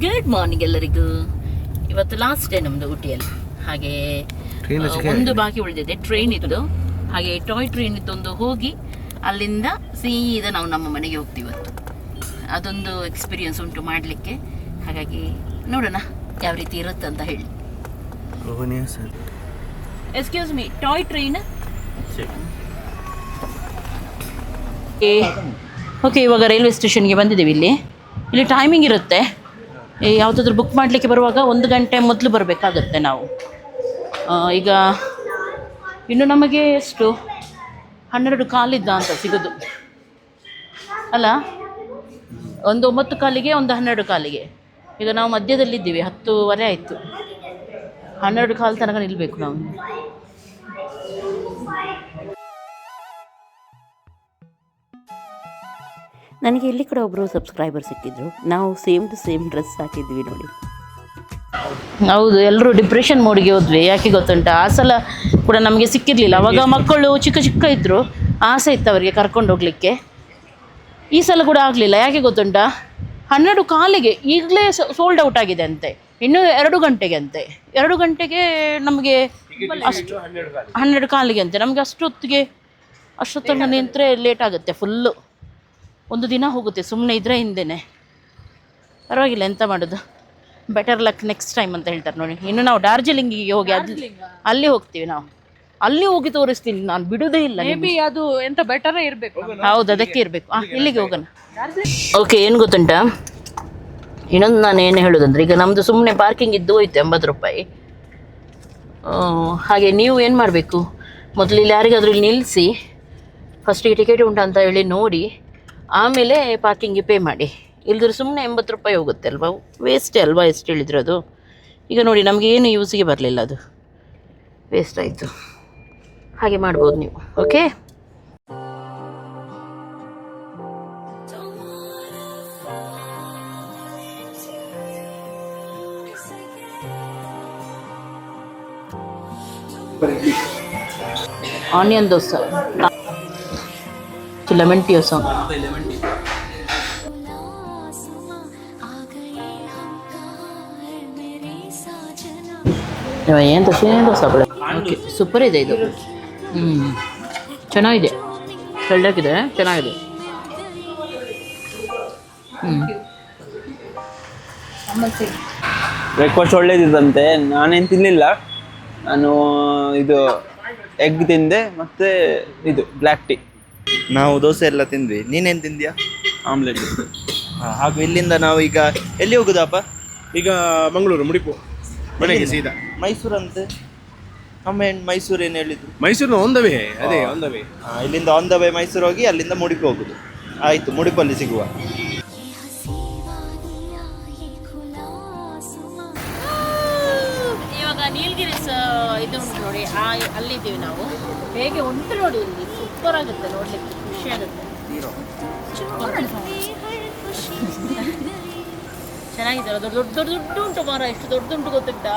Good morning ಎಲ್ಲರಿಗೂ. ಇವತ್ತು last day ನಮ್ಮದು ಊಟಿಯಲ್ಲಿ. ಹಾಗೆ ಒಂದು ಬಾಕಿ ಉಳಿದಿದೆ, ಟ್ರೈನ್ ಇದ್ದು. ಹಾಗೆ ಟಾಯ್ ಟ್ರೈನ್ ಇದ್ದೊಂದು ಹೋಗಿ ಅಲ್ಲಿಂದ ಸೀದಾ ನಾವು ನಮ್ಮ ಮನೆಗೆ ಹೋಗ್ತೀವಿ ಇವತ್ತು. ಅದೊಂದು ಎಕ್ಸ್ಪೀರಿಯನ್ಸ್ ಉಂಟು ಮಾಡಲಿಕ್ಕೆ. ಹಾಗಾಗಿ ನೋಡೋಣ ಯಾವ ರೀತಿ ಇರುತ್ತೆ ಅಂತ ಹೇಳಿ. Excuse me, toy train. Okay, ಇವಾಗ ರೈಲ್ವೆ ಸ್ಟೇಷನ್ಗೆ ಬಂದಿದ್ದೀವಿ. ಇಲ್ಲಿ ಟೈಮಿಂಗ್ ಇರುತ್ತೆ. ಯಾವುದಾದ್ರೂ ಬುಕ್ ಮಾಡಲಿಕ್ಕೆ ಬರುವಾಗ 1 ಗಂಟೆ ಮೊದಲು ಬರಬೇಕಾಗುತ್ತೆ ನಾವು. ಈಗ ಇನ್ನು ನಮಗೆ ಎಷ್ಟು 12 ಕಾಲಿದ್ದ ಅಂತ ಸಿಗೋದು ಅಲ್ಲ, ಒಂದು 9 ಕಾಲಿಗೆ, ಒಂದು 12 ಕಾಲಿಗೆ. ಈಗ ನಾವು ಮಧ್ಯದಲ್ಲಿದ್ದೀವಿ, 10:15 ಆಯಿತು. 12 ಕಾಲು ತನಕ ನಿಲ್ಲಬೇಕು ನಾವು. ನನಗೆ ಇಲ್ಲಿ ಕೂಡ ಒಬ್ಬರು ಸಬ್ಸ್ಕ್ರೈಬರ್ ಸಿಕ್ಕಿದ್ರು. ನಾವು ಸೇಮ್ ಟು ಸೇಮ್ ಡ್ರೆಸ್ ಹಾಕಿದ್ವಿ ನೋಡಿ. ಹೌದು, ಎಲ್ಲರೂ ಡಿಪ್ರೆಷನ್ ಮೋಡಿಗೆ ಹೋದ್ವಿ. ಯಾಕೆ ಗೊತ್ತುಂಟಾ, ಆ ಸಲ ಕೂಡ ನಮಗೆ ಸಿಕ್ಕಿರಲಿಲ್ಲ. ಅವಾಗ ಮಕ್ಕಳು ಚಿಕ್ಕ ಇದ್ದರು, ಆಸೆ ಇತ್ತು ಅವರಿಗೆ ಕರ್ಕೊಂಡು ಹೋಗಲಿಕ್ಕೆ. ಈ ಸಲ ಕೂಡ ಆಗಲಿಲ್ಲ. ಯಾಕೆ ಗೊತ್ತುಂಟಾ, 12 ಕಾಲಿಗೆ ಈಗಲೇ ಸೋಲ್ಡ್ ಔಟ್ ಆಗಿದೆ ಅಂತೆ. ಇನ್ನೂ 2 ಗಂಟೆಗೆ ಅಂತೆ. 2 ಗಂಟೆಗೆ ನಮಗೆ ಅಷ್ಟು 12 ಕಾಲಿಗೆ ಅಂತೆ. ನಮಗೆ ಅಷ್ಟೊತ್ತಂಗ ನಿಂತರೆ ಲೇಟ್ ಆಗುತ್ತೆ, ಫುಲ್ಲು ಒಂದು ದಿನ ಹೋಗುತ್ತೆ. ಸುಮ್ಮನೆ ಇದ್ರೆ ಹಿಂದೆನೇ ಪರವಾಗಿಲ್ಲ, ಎಂತ ಮಾಡೋದು, ಬೆಟರ್ ಲಕ್ ನೆಕ್ಸ್ಟ್ ಟೈಮ್ ಅಂತ ಹೇಳ್ತಾರೆ ನೋಡಿ. ಇನ್ನು ನಾವು ಡಾರ್ಜಿಲಿಂಗಿಗೆ ಹೋಗಿ ಅಲ್ಲಿ ಹೋಗ್ತೀವಿ. ನಾವು ಅಲ್ಲಿ ಹೋಗಿ ತೋರಿಸ್ತೀನಿ, ನಾನು ಬಿಡುವುದೇ ಇಲ್ಲ. ಅದು ಎಂತ ಬೆಟರ್ ಇರಬೇಕು. ಹೌದು, ಅದಕ್ಕೆ ಇರಬೇಕು. ಇಲ್ಲಿಗೆ ಹೋಗೋಣ. ಓಕೆ, ಏನು ಗೊತ್ತುಂಟಾ, ಇನ್ನೊಂದು ನಾನು ಏನು ಹೇಳೋದಂದ್ರೆ, ಈಗ ನಮ್ಮದು ಸುಮ್ಮನೆ ಪಾರ್ಕಿಂಗ್ ಇದ್ದು ಹೋಯ್ತು 80 ರೂಪಾಯಿ. ಹಾಗೆ ನೀವು ಏನು ಮಾಡಬೇಕು, ಮೊದಲು ಇಲ್ಲಿ ಯಾರಿಗಾದ್ರೂ ಇಲ್ಲಿ ನಿಲ್ಲಿಸಿ ಫಸ್ಟಿಗೆ ಟಿಕೆಟ್ ಉಂಟಾ ಅಂತ ಹೇಳಿ ನೋಡಿ, ಆಮೇಲೆ ಪಾರ್ಕಿಂಗಿಗೆ ಪೇ ಮಾಡಿ. ಇಲ್ದ್ರೆ ಸುಮ್ಮನೆ 80 ರೂಪಾಯಿ ಹೋಗುತ್ತೆ ಅಲ್ವಾ, ವೇಸ್ಟೇ ಅಲ್ವಾ ಎಷ್ಟು ಹೇಳಿದ್ರು ಅದು. ಈಗ ನೋಡಿ, ನಮಗೆ ಏನು ಯೂಸಿಗೆ ಬರಲಿಲ್ಲ, ಅದು ವೇಸ್ಟ್ ಆಯಿತು. ಹಾಗೆ ಮಾಡ್ಬೋದು ನೀವು. Okay, onion dosa, lemon tea ಹೊಸ ಏನು ದೋಸೆ ಬಳೆ. ಓಕೆ, ಸೂಪರ್ ಇದೆ ಇದು. ಚೆನ್ನಾಗಿದೆ, ಕಳ್ಳಾಗಿದೆ, ಚೆನ್ನಾಗಿದೆ. ಬ್ರೇಕ್ಫಾಸ್ಟ್ ಒಳ್ಳೇದಿದ್ದಂತೆ. ನಾನೇನು ತಿನ್ನಲಿಲ್ಲ. ನಾನು ಇದು ಎಗ್ ತಿಂದೆ, ಮತ್ತು ಇದು ಬ್ಲ್ಯಾಕ್ ಟೀ. ನಾವು ದೋಸೆ ಎಲ್ಲ ತಿಂದ್ವಿ. ನೀನೇನು ತಿಂದ್ಯಾ? ಆಮ್ಲೆಟ್. ಹಾಗೂ ಇಲ್ಲಿಂದ ನಾವು ಈಗ ಎಲ್ಲಿ ಹೋಗುದಪ್ಪ? ಈಗ ಮಂಗಳೂರು ಮುಡಿಪು ಮನೆಗೆ ಸೀದಾ. ಮೈಸೂರಂತೆ. ಅಮ್ಮ ಮೈಸೂರು ಏನು ಹೇಳಿದ್ರು? ಮೈಸೂರಿನ ಆನ್ ದ ವೇ. ಅದೇ ಆನ್ ದ ವೇ. ಇಲ್ಲಿಂದ ಆನ್ ದ ವೇ ಮೈಸೂರು ಹೋಗಿ ಅಲ್ಲಿಂದ ಮುಡಿಪು ಹೋಗುದು. ಆಯಿತು, ಮುಡಿಪಲ್ಲಿ ಸಿಗುವ. ಇವಾಗ ನೀಲಗಿರಿ ಇದು ಉಂಟು ನೋಡಿ, ಅಲ್ಲಿದ್ದೀವಿ ನಾವು. ಹೇಗೆ ಉಂಟು ನೋಡಿ, ಇಲ್ಲಿ ಸೂಪರ್ ಆಗುತ್ತೆ ನೋಡ್ಲಿಕ್ಕೆ, ಖುಷಿ ಆಗುತ್ತೆ. ಚೆನ್ನಾಗಿದೆ, ದೊಡ್ಡ ಉಂಟು ಮರ. ಎಷ್ಟು ದೊಡ್ಡ ಗೊತ್ತುಂಟಾ,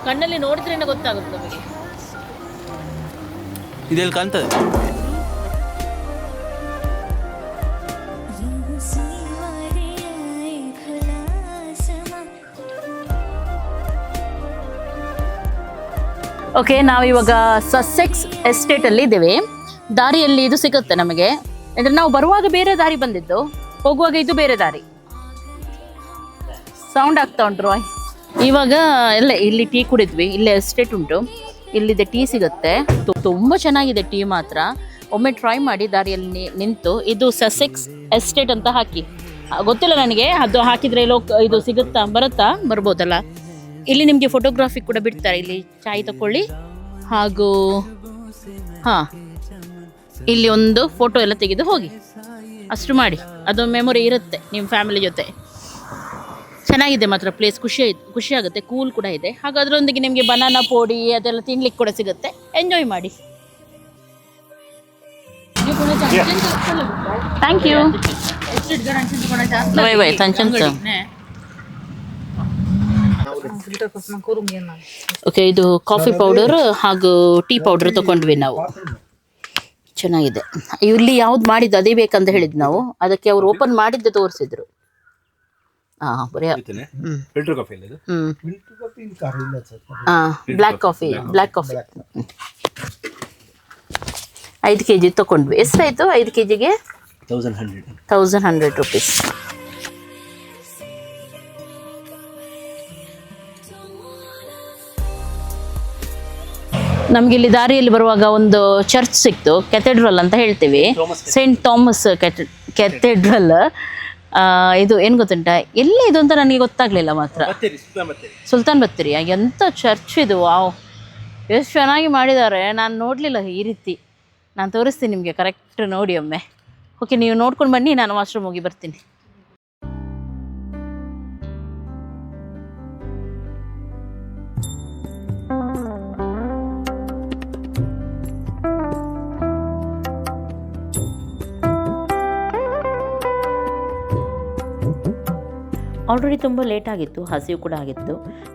ಕಣ್ಣಲ್ಲಿ ನೋಡಿದ್ರೇನೆ ಗೊತ್ತಾಗುತ್ತೆ ನಮಗೆ. ಇದೆಲ್ಲಿ ಕಾಣ್ತದೆ? ಓಕೆ, ನಾವಿವಾಗ ಸಸೆಕ್ಸ್ ಎಸ್ಟೇಟಲ್ಲಿ ಇದ್ದೇವೆ. ದಾರಿಯಲ್ಲಿ ಇದು ಸಿಗುತ್ತೆ ನಮಗೆ. ಅಂದರೆ ನಾವು ಬರುವಾಗ ಬೇರೆ ದಾರಿ ಬಂದಿದ್ದು, ಹೋಗುವಾಗ ಇದು ಬೇರೆ ದಾರಿ. ಸೌಂಡ್ ಆಗ್ತಾ ಉಂಟು ರಾಯ್. ಇವಾಗ ಎಲ್ಲ ಇಲ್ಲಿ ಟೀ ಕುಡಿದ್ವಿ. ಇಲ್ಲೇ ಎಸ್ಟೇಟ್ ಉಂಟು, ಇಲ್ಲಿದೆ ಟೀ ಸಿಗುತ್ತೆ. ತುಂಬ ಚೆನ್ನಾಗಿದೆ ಟೀ ಮಾತ್ರ. ಒಮ್ಮೆ ಟ್ರೈ ಮಾಡಿ ದಾರಿಯಲ್ಲಿ ನಿಂತು. ಇದು ಸಸೆಕ್ಸ್ ಎಸ್ಟೇಟ್ ಅಂತ ಹಾಕಿ, ಗೊತ್ತಿಲ್ಲ ನನಗೆ, ಅದು ಹಾಕಿದರೆ ಇದು ಸಿಗುತ್ತಾ, ಬರ್ಬೋದಲ್ಲ. ಇಲ್ಲಿ ನಿಮಗೆ ಫೋಟೋಗ್ರಾಫಿ ಕೂಡ ಬಿಡ್ತಾರೆ. ಇಲ್ಲಿ ಚಾಯ್ ತಗೊಳ್ಳಿ, ಹಾಗೂ ಹಾಂ, ಇಲ್ಲಿ ಒಂದು ಫೋಟೋ ಎಲ್ಲ ತೆಗೆದು ಹೋಗಿ, ಅಷ್ಟು ಮಾಡಿ. ಅದೊಂದು ಮೆಮೊರಿ ಇರುತ್ತೆ ನಿಮ್ಮ ಫ್ಯಾಮಿಲಿ ಜೊತೆ. ಚೆನ್ನಾಗಿದೆ ಮಾತ್ರ ಪ್ಲೇಸ್, ಖುಷಿ ಆಗುತ್ತೆ. ಕೂಲ್ ಕೂಡ ಇದೆ. ಹಾಗೂ ಅದರೊಂದಿಗೆ ನಿಮಗೆ ಬನಾನಾ ಪೋಡಿ ಅದೆಲ್ಲ ತಿನ್ಲಿಕ್ಕೆ ಕೂಡ ಸಿಗುತ್ತೆ. ಎಂಜಾಯ್ ಮಾಡಿ. Thank you. Bye bye. Okay, ಇದು ಕಾಫಿ ಪೌಡರ್ ಹಾಗೂ ಟೀ ಪೌಡರ್ ತಗೊಂಡ್ವಿ ನಾವು. ಚೆನ್ನಾಗಿದೆ. ಇಲ್ಲಿ ಯಾವ್ದು ಮಾಡಿದ್ದು ಅದೇ ಬೇಕಂತ ಹೇಳಿದ್ದು ನಾವು. ಅದಕ್ಕೆ ಅವರು ಓಪನ್ ಮಾಡಿದ್ದೆ ತೋರಿಸಿದ್ರು. ಹಾಂ ಬರೀ ಫಿಲ್ಟರ್ ಕಾಫಿ ಇಲ್ಲ ಇದು. ಹಾಂ ಬ್ಲ್ಯಾಕ್ ಕಾಫಿ 5 kg ತೊಗೊಂಡ್ವಿ. ಎಷ್ಟಾಯಿತು 5 kgಗೆ? 1100 rupees. ನಮ್ಗೆ ಇಲ್ಲಿ ದಾರಿಯಲ್ಲಿ ಬರುವಾಗ ಒಂದು ಚರ್ಚ್ ಸಿಕ್ತು, ಕೆಥೆಡ್ರಲ್ ಅಂತ ಹೇಳ್ತೀವಿ, ಸೇಂಟ್ ಥಾಮಸ್ ಕೆಥೆಡ್ರಲ್. ಇದು ಏನು ಗೊತ್ತುಂಟ, ಎಲ್ಲಿ ಇದು ಅಂತ ನನಗೆ ಗೊತ್ತಾಗ್ಲಿಲ್ಲ ಮಾತ್ರ. ಸುಲ್ತಾನ್ ಬತ್ತೇರಿ. ಎಂಥ ಚರ್ಚ್ ಇದು, ವಾವ್, ಎಷ್ಟು ಚೆನ್ನಾಗಿ ಮಾಡಿದ್ದಾರೆ. ನಾನು ನೋಡಲಿಲ್ಲ ಈ ರೀತಿ. ನಾನು ತೋರಿಸ್ತೀನಿ ನಿಮಗೆ, ಕರೆಕ್ಟ್ ನೋಡಿ ಒಮ್ಮೆ. ಓಕೆ, ನೀವು ನೋಡ್ಕೊಂಡು ಬನ್ನಿ, ನಾನು ವಾಶ್ರೂಮ್ ಹೋಗಿ ಬರ್ತೀನಿ. ಆಲ್ರೆಡಿ ತುಂಬ ಲೇಟ್ ಆಗಿತ್ತು, ಹಸಿವು ಕೂಡ ಆಗಿತ್ತು.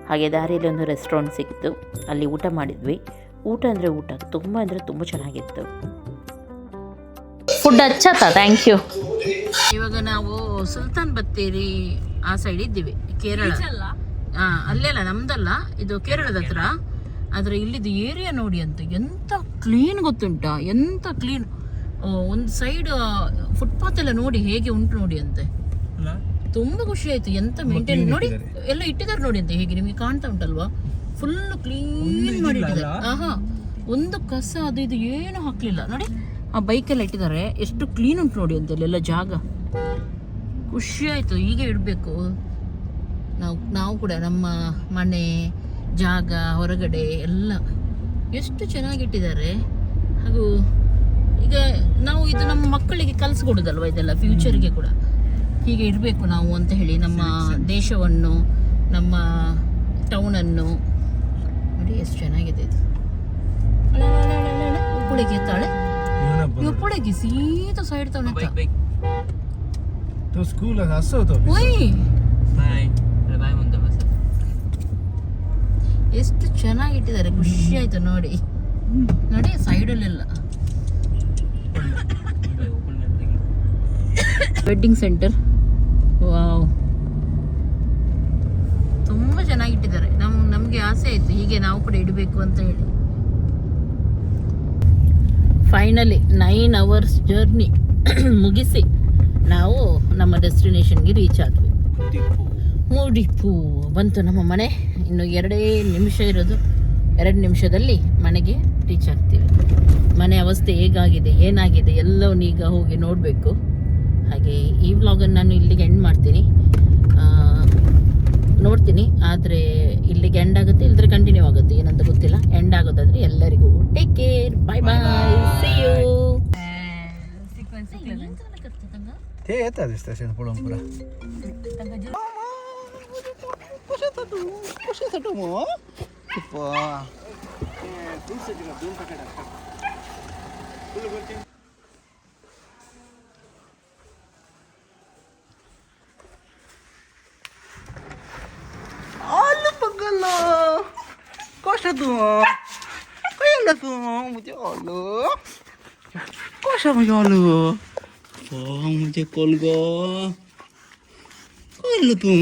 ಹಾಗೆ ದಾರಿಯಲ್ಲಿ ಒಂದು ರೆಸ್ಟೋರೆಂಟ್ ಸಿಕ್ತು, ಅಲ್ಲಿ ಊಟ ಮಾಡಿದ್ವಿ. ಊಟ ಅಂದರೆ ಊಟ, ತುಂಬ ಅಂದರೆ ತುಂಬ ಚೆನ್ನಾಗಿತ್ತು. ಫುಡ್ ಹಚ್ಚತ್ತಾ? Thank you. ಇವಾಗ ನಾವು ಸುಲ್ತಾನ್ ಬತ್ತೇರಿ ಆ ಸೈಡ್ ಇದ್ದೀವಿ, ಕೇರಳ. ಹಾಂ, ಅಲ್ಲೆಲ್ಲ ನಮ್ದಲ್ಲ, ಇದು ಕೇರಳದ ಹತ್ರ. ಆದರೆ ಇಲ್ಲಿದ್ದು ಏರಿಯಾ ನೋಡಿ ಅಂತ, ಎಂಥ ಕ್ಲೀನ್ ಗೊತ್ತುಂಟ, ಎಂಥ ಕ್ಲೀನ್. ಒಂದು ಸೈಡ್ ಫುಟ್ಪಾತ್ ಎಲ್ಲ ನೋಡಿ ಹೇಗೆ ಉಂಟು ನೋಡಿ ಅಂತೆ. ತುಂಬ ಖುಷಿ ಆಯ್ತು. ಎಂತ ಮೇಂಟೈನ್ ನೋಡಿ, ಎಲ್ಲ ಇಟ್ಟಿದ್ದಾರೆ ನೋಡಿ ಅಂತ. ಹೇಗೆ ನಿಮಗೆ ಕಾಣ್ತಾ ಉಂಟಲ್ವಾ, ಫುಲ್ ಕ್ಲೀನ್ ಮಾಡಿಟ್ಟಿದ್ದಾರೆ. ಆಹಾ, ಒಂದು ಕಸ ಅದು ಇದು ಏನು ಹಾಕ್ಲಿಲ್ಲ ನೋಡಿ. ಆ ಬೈಕೆಲ್ಲ ಇಟ್ಟಿದ್ದಾರೆ, ಎಷ್ಟು ಕ್ಲೀನ್ ಉಂಟು ನೋಡಿ ಅಂತ ಇಲ್ಲೆಲ್ಲ ಜಾಗ. ಖುಷಿ ಆಯ್ತು. ಹೀಗೆ ಇಡಬೇಕು ನಾವು ಕೂಡ, ನಮ್ಮ ಮನೆ ಜಾಗ ಹೊರಗಡೆ ಎಲ್ಲ ಎಷ್ಟು ಚೆನ್ನಾಗಿಟ್ಟಿದ್ದಾರೆ. ಹಾಗೂ ಈಗ ನಾವು ಇದು ನಮ್ಮ ಮಕ್ಕಳಿಗೆ ಕಲಿಸ್ಕೊಡೋದಲ್ವ ಇದೆಲ್ಲ, ಫ್ಯೂಚರ್ಗೆ ಕೂಡ ಹೀಗೆ ಇರಬೇಕು ನಾವು ಅಂತ ಹೇಳಿ. ನಮ್ಮ ದೇಶವನ್ನು, ನಮ್ಮ ಟೌನನ್ನು ನೋಡಿ ಎಷ್ಟು ಚೆನ್ನಾಗಿದೆ ಇದು. ಉಪ್ಪುಳಿಗೆ ತಾಳೆ, ಉಪ್ಪುಳಿಗೆ ಸೀದಾ ಸೈಡ್ ತಾಳೆ. ಎಷ್ಟು ಚೆನ್ನಾಗಿಟ್ಟಿದ್ದಾರೆ, ಖುಷಿ ಆಯ್ತು ನೋಡಿ. ನೋಡಿ ಸೈಡಲ್ಲೆಲ್ಲ ವೆಡ್ಡಿಂಗ್ ಸೆಂಟರ್. ವಾವ್, ತುಂಬ ಚೆನ್ನಾಗಿಟ್ಟಿದ್ದಾರೆ. ನಮಗೆ ಆಸೆ ಆಯಿತು ಹೀಗೆ ನಾವು ಕೂಡ ಇಡಬೇಕು ಅಂತ ಹೇಳಿ. ಫೈನಲಿ 9 hours ಜರ್ನಿ ಮುಗಿಸಿ ನಾವು ನಮ್ಮ ಡೆಸ್ಟಿನೇಷನ್ಗೆ ರೀಚ್ ಆದ್ವಿ. ಮೂಡಿಪು ಬಂತು ನಮ್ಮ ಮನೆ. ಇನ್ನು 2 ನಿಮಿಷ ಇರೋದು. 2 ನಿಮಿಷದಲ್ಲಿ ಮನೆಗೆ ರೀಚ್ ಆಗ್ತೀವಿ. ಮನೆ ಅವಸ್ಥೆ ಹೇಗಾಗಿದೆ, ಏನಾಗಿದೆ ಎಲ್ಲವನ್ನೂ ಈಗ ಹೋಗಿ ನೋಡಬೇಕು. ಹಾಗೆ ಈ ವ್ಲಾಗನ್ನು ನಾನು ಇಲ್ಲಿಗೆ ಎಂಡ್ ಮಾಡ್ತೀನಿ. ನೋಡ್ತೀನಿ, ಆದರೆ ಇಲ್ಲಿಗೆ ಎಂಡ್ ಆಗುತ್ತೆ, ಇಲ್ಲದ್ರೆ ಕಂಟಿನ್ಯೂ ಆಗುತ್ತೆ, ಏನಂತ ಗೊತ್ತಿಲ್ಲ. ಎಂಡ್ ಆಗೋದಾದರೆ ಎಲ್ಲರಿಗೂ take care, bye bye, see you. Cosa tu? Kaya tu, मुझे आलू. Cosa मुझे आलू? Oh, मुझे कोलगो. Kaya tu.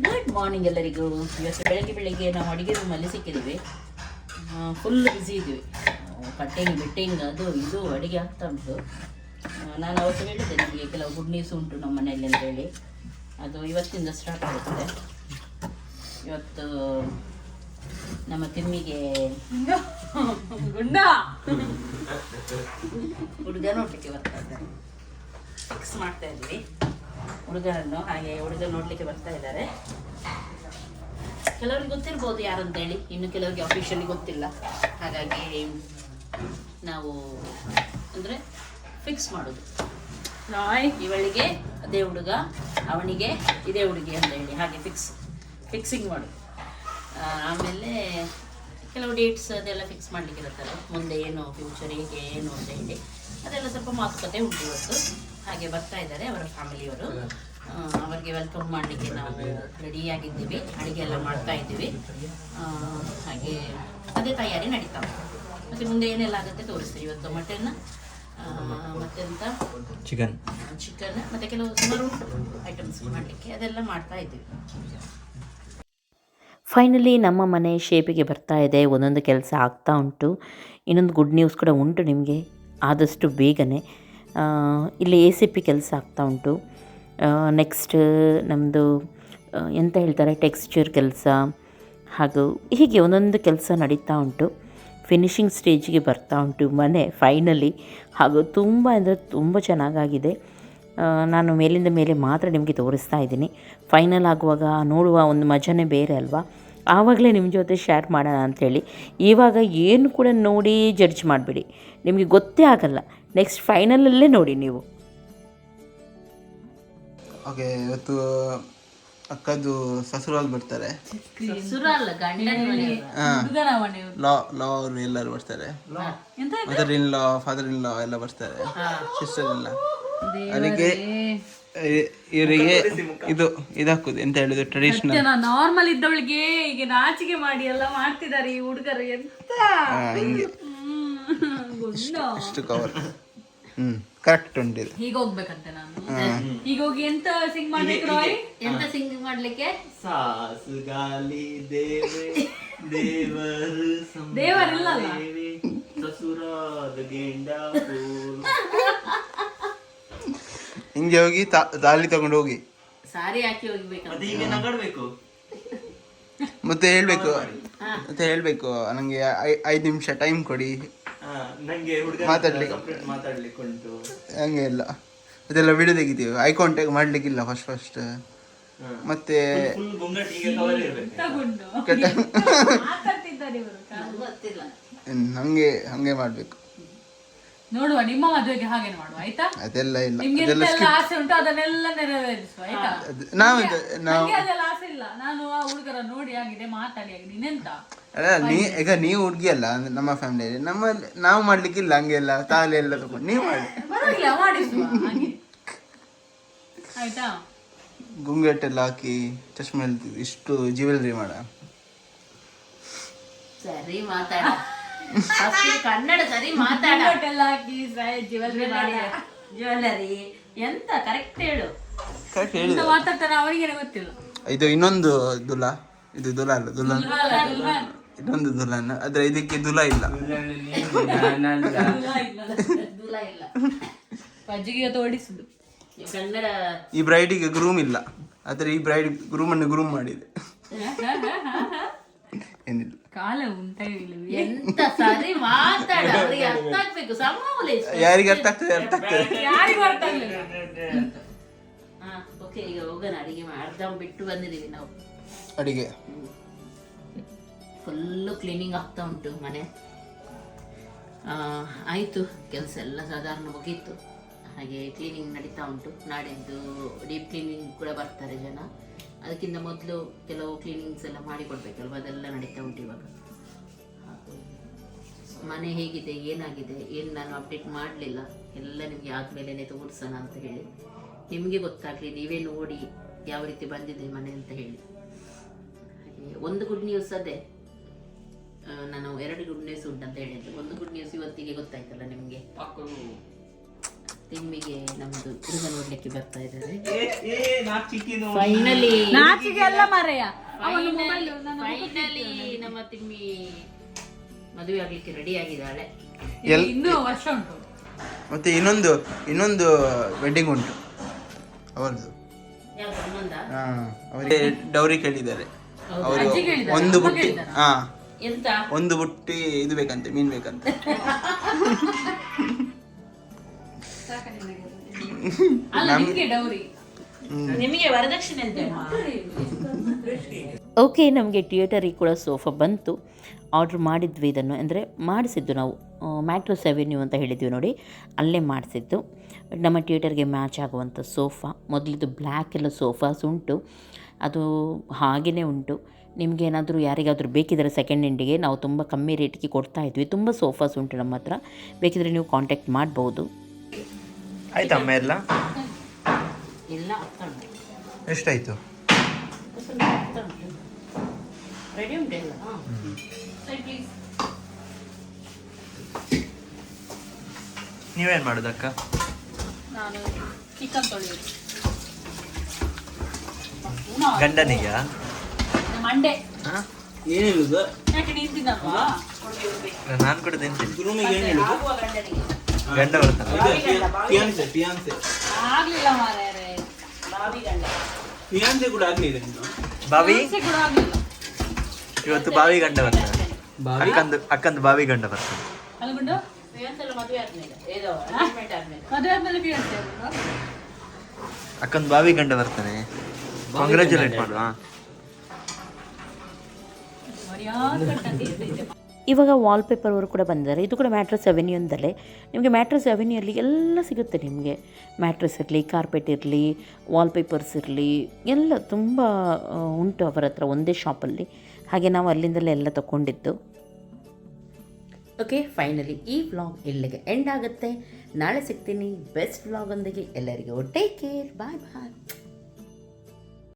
ಗುಡ್ ಮಾರ್ನಿಂಗ್ ಎಲ್ಲರಿಗೂ. ಇವತ್ತು ಬೆಳಗ್ಗೆ ನಾವು ಅಡುಗೆ ರೂಮಲ್ಲಿ ಸಿಕ್ಕಿದ್ದೀವಿ. ಫುಲ್ ಬ್ಯುಸಿ ಇದ್ದೀವಿ. ಕಟ್ಟಿಂಗ್ ಅದು ಇದು ಅಡುಗೆ ಆಗ್ತಾ ಉಂಟು. ನಾನು ಅವತ್ತು ಹೇಳಿದ್ದೆ ನಮಗೆ ಕೆಲವು ಗುಡ್ ನ್ಯೂಸ್ ಉಂಟು ನಮ್ಮ ಮನೆಯಲ್ಲಿ ಅಂತ ಹೇಳಿ. ಅದು ಇವತ್ತಿಂದ ಸ್ಟಾರ್ಟ್ ಆಗುತ್ತದೆ. ಇವತ್ತು ನಮ್ಮ ತಿಮ್ಮಿಗೆ ಹುಡುಗ ನೋಡಲಿಕ್ಕೆ ಬರ್ತಾ ಇದ್ದಾರೆ. ಫಿಕ್ಸ್ ಮಾಡ್ತಾ ಇದ್ವಿ ಹುಡುಗನನ್ನು. ಹಾಗೆ ಹುಡುಗ ನೋಡಲಿಕ್ಕೆ ಬರ್ತಾ ಇದ್ದಾರೆ. ಕೆಲವರಿಗೆ ಗೊತ್ತಿರ್ಬೋದು ಯಾರಂತೇಳಿ, ಇನ್ನು ಕೆಲವರಿಗೆ ಅಫಿಷಿಯಲಿ ಗೊತ್ತಿಲ್ಲ. ಹಾಗಾಗಿ ನಾವು ಅಂದರೆ ಫಿಕ್ಸ್ ಮಾಡೋದು, ಇವಳಿಗೆ ಅದೇ ಹುಡುಗ, ಅವನಿಗೆ ಇದೇ ಹುಡುಗಿ ಅಂತ ಹೇಳಿ ಹಾಗೆ ಫಿಕ್ಸಿಂಗ್ ಮಾಡೋದು. ಆಮೇಲೆ ಕೆಲವು ಡೇಟ್ಸ್ ಅದೆಲ್ಲ ಫಿಕ್ಸ್ ಮಾಡಲಿಕ್ಕೆ ಇರುತ್ತಲ್ಲ, ಮುಂದೆ ಏನು ಫ್ಯೂಚರ್ ಹೇಗೆ ಏನು ಅಂತ ಹೇಳಿ ಅದೆಲ್ಲ ಸ್ವಲ್ಪ ಮಾತುಕತೆ ಉಂಟು ಇವತ್ತು. ಹಾಗೆ ಬರ್ತಾ ಇದ್ದಾರೆ ಅವರ ಫ್ಯಾಮಿಲಿಯವರು. ಅವರಿಗೆ ವೆಲ್ಕಮ್ ಮಾಡಲಿಕ್ಕೆ ನಾವು ರೆಡಿಯಾಗಿದ್ದೀವಿ, ಅಡುಗೆ ಎಲ್ಲ ಮಾಡ್ತಾ ಇದ್ದೀವಿ. ಹಾಗೆ ಅದೇ ತಯಾರಿ ನಡೀತಾ ಉಂಟು. ಮತ್ತು ಮುಂದೆ ಏನೆಲ್ಲ ಆಗುತ್ತೆ ತೋರಿಸ್ತೀವಿ. ಇವತ್ತು ಮಟನ್ ಮತ್ತೆಂತ ಚಿಕನ್ ಚಿಕನ್ ಮತ್ತು ಕೆಲವು ಸುಮಾರು ಐಟಮ್ಸ್ ಮಾಡಲಿಕ್ಕೆ ಅದೆಲ್ಲ ಮಾಡ್ತಾ ಇದ್ವಿ. ಫೈನಲಿ ನಮ್ಮ ಮನೆ ಶೇಪಿಗೆ ಬರ್ತಾ ಇದೆ, ಒಂದೊಂದು ಕೆಲಸ ಆಗ್ತಾ ಉಂಟು. ಇನ್ನೊಂದು ಗುಡ್ ನ್ಯೂಸ್ ಕೂಡ ಉಂಟು ನಿಮಗೆ, ಆದಷ್ಟು ಬೇಗನೆ ಇಲ್ಲಿ ACP ಕೆಲಸ ಆಗ್ತಾ ಉಂಟು. ನೆಕ್ಸ್ಟ್ ನಮ್ಮದು ಎಂತ ಹೇಳ್ತಾರೆ ಟೆಕ್ಸ್ಚರ್ ಕೆಲಸ, ಹಾಗೂ ಹೀಗೆ ಒಂದೊಂದು ಕೆಲಸ ನಡೀತಾ ಉಂಟು. ಫಿನಿಷಿಂಗ್ ಸ್ಟೇಜಿಗೆ ಬರ್ತಾ ಉಂಟು ಮನೆ ಫೈನಲಿ, ಹಾಗೂ ತುಂಬ ಅಂದರೆ ತುಂಬ ಚೆನ್ನಾಗಾಗಿದೆ. ನಾನು ಮೇಲಿಂದ ಮೇಲೆ ಮಾತ್ರ ನಿಮಗೆ ತೋರಿಸ್ತಾ ಇದ್ದೀನಿ. ಫೈನಲ್ ಆಗುವಾಗ ನೋಡುವ ಒಂದು ಮಜಾನೇ ಬೇರೆ ಅಲ್ವಾ, ಆವಾಗಲೇ ನಿಮ್ಮ ಜೊತೆ ಶೇರ್ ಮಾಡೋಣ ಅಂಥೇಳಿ. ಇವಾಗ ಏನು ಕೂಡ ನೋಡಿ ಜಡ್ಜ್ ಮಾಡಿಬಿಡಿ, ನಿಮಗೆ ಗೊತ್ತೇ ಆಗಲ್ಲ. ನೆಕ್ಸ್ಟ್ ಫೈನಲಲ್ಲೇ ನೋಡಿ ನೀವು. ಓಕೆ, ಇವತ್ತು ಅಕ್ಕದು ಸಸುರಾಲ್ ಬರ್ತಾರೆ. ಲಾ ಅವರು ಎಲ್ಲರೂ ಬರ್ತಾರೆ. Mother in law, father in ಲಾ ಎಲ್ಲ ಬರ್ತಾರೆ, ಸಿಸ್ಟರ್ ಇಲ್ಲ. ಅದಕ್ಕೆ ಇವರಿಗೆ ಇದು ಹಾಕುದು ಎಂತ ಹೇಳುದು ಟ್ರೆಡಿಷನಲ್. ನಾರ್ಮಲ್ ಇದ್ದವಳಿಗೆ ಈಗ ನಾಚಿಕೆ ಮಾಡಿ ಎಲ್ಲ ಮಾಡ್ತಿದ್ದಾರೆ ಈ ಹುಡುಗರು. ಎಂತ ಹಿಂಗೆ ಇಷ್ಟು ಕವರ್ ಕರೆಕ್ಟ್ ಉಂಟು ಇದು. ಹೀಗೆ ಹೋಗ್ಬೇಕಂತೆ ನಾನು. ಈಗ ಹೋಗಿ ಎಂತ ಸಿಂಗ್ ಮಾಡ್ಬೇಕು ರಾಯ್? ಎಂತ ಸಿಂಗ್ ಮಾಡ್ಲಿಕ್ಕೆ ಸಾಸುಗಾಲಿ ದೇವೆ ದೇವರು ದೇವರಿಲ್ಲ ಸಸುರಾದ ಗೆಂಡ ಹಿಂಗೆ ಹೋಗಿ ತಾಲಿ ತಗೊಂಡು ಹೋಗಿ ಸಾರಿ ಹಾಕಿ ಹೋಗ್ಬೇಕಂತ. ಈಗ ನಗಡ್ಬೇಕು ಮತ್ತೆ ಹೇಳ್ಬೇಕು ನಂಗೆ 5 ನಿಮಿಷ ಟೈಮ್ ಕೊಡಿ, ನಂಗೆ ಮಾತಾಡ್ಲಿಕ್ಕೆ ಉಂಟು. ಹಂಗೆ ಇಲ್ಲ ಅದೆಲ್ಲ ವಿಡಿಯೋ ತೆಗಿತೀವಿ, ಐ ಕಾಂಟ್ಯಾಕ್ಟ್ ಮಾಡ್ಲಿಕ್ಕಿಲ್ಲ ಫಸ್ಟ್. ಮತ್ತೆ ಹಂಗೆ ಮಾಡ್ಬೇಕು. ನೋಡುವ, ನಿಮ್ಮ ಮದುವೆಗೆ ಹಾಗೆ ಮಾಡುವ ಆಯ್ತಾ? ಅದೆಲ್ಲ ಇಲ್ಲ, ನಿಮ್ಗೆ ಎಂತೆಲ್ಲ ಆಸೆ ಉಂಟು ಅದನ್ನೆಲ್ಲ ನೆರವೇರಿಸುವ ಆಯ್ತಾ? ನಾವು ಅದೆಲ್ಲ ಆಸೆ ಇಲ್ಲ. ನಾನು ಆ ಹುಡುಗರ ನೋಡಿ ಆಗಿದೆ, ಮಾತಾಡಿ ಆಗಿದೆ. ಇನ್ನೆಂತ ಈಗ ನೀವು ಹುಡುಗಿ ಅಲ್ಲ ನಮ್ಮ ಫ್ಯಾಮಿಲಿಯಲ್ಲಿ, ನಾವು ಮಾಡ್ಲಿಕ್ಕಿಲ್ಲ ಹಂಗೆಲ್ಲ ತಾಲಿ ಎಲ್ಲ ತಗೊಂಡು ನೀವು ಮಾಡಿ ಪರವಾಗಿಲ್ಲ, ಮಾಡಿಸುವ ಹಾಗೆ ಆಯ್ತಾ? ಗುಂಗಟ್ಟೆಲ್ಲ ಹಾಕಿ ಚಶ್ಮೆ ಇಷ್ಟು ಜ್ಯುವೆಲ್ರಿ ಮಾಡ. ಸರಿ ಮಾತಾಡ, ಕನ್ನಡ ಸರಿ ಮಾತಾಡ. ಎಲ್ಲ ಹಾಕಿ ಜ್ಯುವೆಲ್ಲರಿ ಎಂತ ಕರೆಕ್ಟ್ ಹೇಳು. ಕರೆಕ್ಟ್ ಹೇಳಿ ಮಾತಾಡ್ತಾನೆ, ಅವರಿಗೆ ಗೊತ್ತಿಲ್ಲ. ಇದು ಇನ್ನೊಂದು ದುಲಾ, ಇದು ದುಲಾ ಅಲ್ಲ, ಇನ್ನೊಂದು ದುಲಾನ. ಆದ್ರೆ ಇದಕ್ಕೆ ದುಲಾ ಇಲ್ಲ. ದುಲಾ ಇಲ್ಲ, ಅಜ್ಜಿಗೆ ತೋಡಿಸುದು ಕನ್ನಡ. ಈ ಬ್ರೈಡಿಗೆ ಗ್ರೂಮ್ ಇಲ್ಲ, ಆದ್ರೆ ಈ ಬ್ರೈಡ್ ಗ್ರೂಮ್ ಅನ್ನು ಗ್ರೂಮ್ ಮಾಡಿದೆ. ಏನಿಲ್ಲ, ಕಾಲ ಉಂಟ ಎಂತ ಸರಿ ಮಾತಾಡ, ಅವರಿಗೆ ಅರ್ಥ ಆಗ್ಬೇಕು. ಯಾರಿಗೆ ಅರ್ಥ ಆಗ್ತದೆ ಯಾರಿಗೂ ಅರ್ಥ ಆಗ್ಲಿಲ್ಲ. ಓಕೆ, ಈಗ ಹೋಗೋಣ. ಅಡಿಗೆ ಅರ್ಧ ಬಿಟ್ಟು ಬಂದಿದ್ದೀವಿ ನಾವು. ಅಡಿಗೆ ಫುಲ್ಲು ಕ್ಲೀನಿಂಗ್ ಆಗ್ತಾ ಉಂಟು ಮನೆ. ಆಯಿತು, ಕೆಲಸ ಎಲ್ಲ ಸಾಧಾರಣ ಮುಗೀತು. ಹಾಗೆ ಕ್ಲೀನಿಂಗ್ ನಡೀತಾ ಉಂಟು. ನಾಡಿದ್ದು ಡೀಪ್ ಕ್ಲೀನಿಂಗ್ ಕೂಡ ಬರ್ತಾರೆ ಜನ. ಅದಕ್ಕಿಂತ ಮೊದಲು ಕೆಲವು ಕ್ಲೀನಿಂಗ್ಸ್ ಎಲ್ಲ ಮಾಡಿಕೊಡ್ಬೇಕಲ್ವ, ಅದೆಲ್ಲ ನಡೀತಾ ಉಂಟು ಇವಾಗ. ಮನೆ ಹೇಗಿದೆ, ಏನಾಗಿದೆ, ಏನು ನಾನು ಅಪ್ಡೇಟ್ ಮಾಡಲಿಲ್ಲ, ಎಲ್ಲ ನಿಮಗೆ ಆದಮೇಲೆ ತೋರಿಸೋಣ ಅಂತ ಹೇಳಿ. ನಿಮಗೆ ಗೊತ್ತಾಗಲಿ, ನೀವೇ ನೋಡಿ ಯಾವ ರೀತಿ ಬಂದಿದೆ ಮನೆ ಅಂತ ಹೇಳಿ. ಹಾಗೆ ಒಂದು ಗುಡ್ ನ್ಯೂಸ್ ಅದೇ, ನಾನು 2 ಗುಡ್ ನ್ಯೂಸ್ ಉಂಟಂತ ಹೇಳಿದ್ದೆ. ಒಂದು ಗುಡ್ ನ್ಯೂಸ್ ಇವತ್ತಿಗೆ ಗೊತ್ತಾಯ್ತಲ್ಲ ನಿಮಗೆ, ತಿಮ್ಮಿಗೆ ನಮ್ದು ಹುಡುಗ ನೋಡ್ಲಿಕ್ಕೆ ಬರ್ತಾ ಇದ್ದಾರೆ. ಫೈನಲಿ ನಮ್ಮ ತಿಮ್ಮಿ ಮದುವೆ ಆಗ್ಲಿಕ್ಕೆ ರೆಡಿ ಆಗಿದ್ದಾಳೆ. ಇನ್ನೂ ವರ್ಷ ಉಂಟು. ಮತ್ತೆ ಇನ್ನೊಂದು ವೆಡ್ಡಿಂಗ್ ಉಂಟು ಅವರದು. ಅವರಿಗೆ ಡೌರಿ ಕೇಳಿದ್ದಾರೆ ಅವರು. ಒಂದು ಬುಟ್ಟಿ, ಎಂತ ಒಂದು ಬುಟ್ಟಿ ಇದು ಬೇಕಂತೆ, ಮೀನ್ ಬೇಕಂತೆ. ನಿಮಗೆ ವರದಕ್ಷಿಣೆ ಅಂತ. ಓಕೆ, ನಮಗೆ ಥಿಯೇಟರಿಗೆ ಕೂಡ ಸೋಫಾ ಬಂತು. ಆರ್ಡ್ರ್ ಮಾಡಿದ್ವಿ ಇದನ್ನು, ಅಂದರೆ ಮಾಡಿಸಿದ್ದು ನಾವು ಮ್ಯಾಟ್ರಸ್ ಅವೆನ್ಯೂ ಅಂತ ಹೇಳಿದ್ವಿ ನೋಡಿ, ಅಲ್ಲೇ ಮಾಡಿಸಿದ್ದು. ನಮ್ಮ ಥಿಯೇಟರ್ಗೆ ಮ್ಯಾಚ್ ಆಗುವಂಥ ಸೋಫಾ. ಮೊದಲಿದ್ದು ಬ್ಲ್ಯಾಕ್ ಎಲ್ಲ ಸೋಫಾಸ್ ಉಂಟು, ಅದು ಹಾಗೆಯೇ ಉಂಟು. ನಿಮಗೇನಾದರೂ ಯಾರಿಗಾದರೂ ಬೇಕಿದ್ದರೆ ಸೆಕೆಂಡ್ ಹ್ಯಾಂಡಿಗೆ ನಾವು ತುಂಬ ಕಮ್ಮಿ ರೇಟಿಗೆ ಕೊಡ್ತಾ ಇದ್ವಿ. ತುಂಬ ಸೋಫಾಸ್ ಉಂಟು ನಮ್ಮ ಹತ್ರ, ಬೇಕಿದ್ರೆ ನೀವು ಕಾಂಟ್ಯಾಕ್ಟ್ ಮಾಡ್ಬೋದು. ಆಯ್ತಾ ಅಮ್ಮ? ಎಲ್ಲ ಎಲ್ಲ ಎಷ್ಟಾಯಿತು? ರೆಡಿ ಉಂಟೆಲ್ಲ. ನೀವೇನು ಮಾಡೋದಕ್ಕ? ನಾನು ಚಿಕನ್ ತೊಳೆಯೋದು. ಗಂಡನಿಗೆ ಮಂಡೆ ಏನು ಹೇಳುದು? ಯಾಕೆ ನೀನ್ ತಿನ್ನಲ್ವಾ? ನಾನು ಕೂಡ ತಿಂತೀನಿ. ರೂಮಿಗೆ ಏನು ಹೇಳುದು? ಗಂಡ ಬರ್ತಾನೆ. ಫಿಯಾನ್ಸೆ ಫಿಯಾನ್ಸೆ ಆಗ್ಲಿಲ್ಲ ಮಾರ್ಯಾರೆ. ಫಿಯಾನ್ಸೆ ಕೂಡ ಆಗ್ಲಿದೆ ಇನ್ನು. ಬಾವಿ ಕೆಲ್ಸ ಕೂಡ ಆಗ್ಲಿಲ್ಲ. ಇವತ್ತು ಬಾವಿ ಗಂಡ ಬರ್ತಾನೆ. ಅಕ್ಕಂದು ಬಾವಿ ಗಂಡ ಬರ್ತಾನೆ. ಅಲ್ಗುಂಡು ಮದುವೆ ಆದ್ಮೇಲೆ ಫಿಯಾನ್ಸೆ ಆಗುದಾ? ಅಕ್ಕಂದು ಬಾವಿ ಗಂಡ ಬರ್ತಾನೆ. ಕಾಂಗ್ರ್ಯಾಚುಲೇಟ್ ಮಾಡುವ. ಇವಾಗ ವಾಲ್ಪೇಪರ್ ಅವರು ಕೂಡ ಬಂದಿದ್ದಾರೆ. ಇದು ಕೂಡ ಮ್ಯಾಟ್ರಸ್ ಅವೆನ್ಯೂಂದಲೇ. ನಿಮಗೆ ಮ್ಯಾಟ್ರಸ್ ಅವೆನ್ಯೂಯಲ್ಲಿ ಎಲ್ಲ ಸಿಗುತ್ತೆ. ನಿಮಗೆ ಮ್ಯಾಟ್ರಸ್ ಇರಲಿ, ಕಾರ್ಪೆಟ್ ಇರಲಿ, ವಾಲ್ಪೇಪರ್ಸ್ ಇರಲಿ, ಎಲ್ಲ ತುಂಬ ಉಂಟು ಅವರ ಹತ್ರ ಒಂದೇ ಶಾಪಲ್ಲಿ. ಹಾಗೆ ನಾವು ಅಲ್ಲಿಂದಲೇ ಎಲ್ಲ ತೊಗೊಂಡಿದ್ದು. ಓಕೆ, ಫೈನಲಿ ಈ ವ್ಲಾಗ್ ಇಲ್ಲಿಗೆ ಎಂಡ್ ಆಗುತ್ತೆ. ನಾಳೆ ಸಿಗ್ತೀನಿ ಬೆಸ್ಟ್ ವ್ಲಾಗ್ ಒಂದಿಗೆ. ಎಲ್ಲರಿಗೂ ಟೇಕ್ ಕೇರ್, ಬಾಯ್ ಬಾಯ್.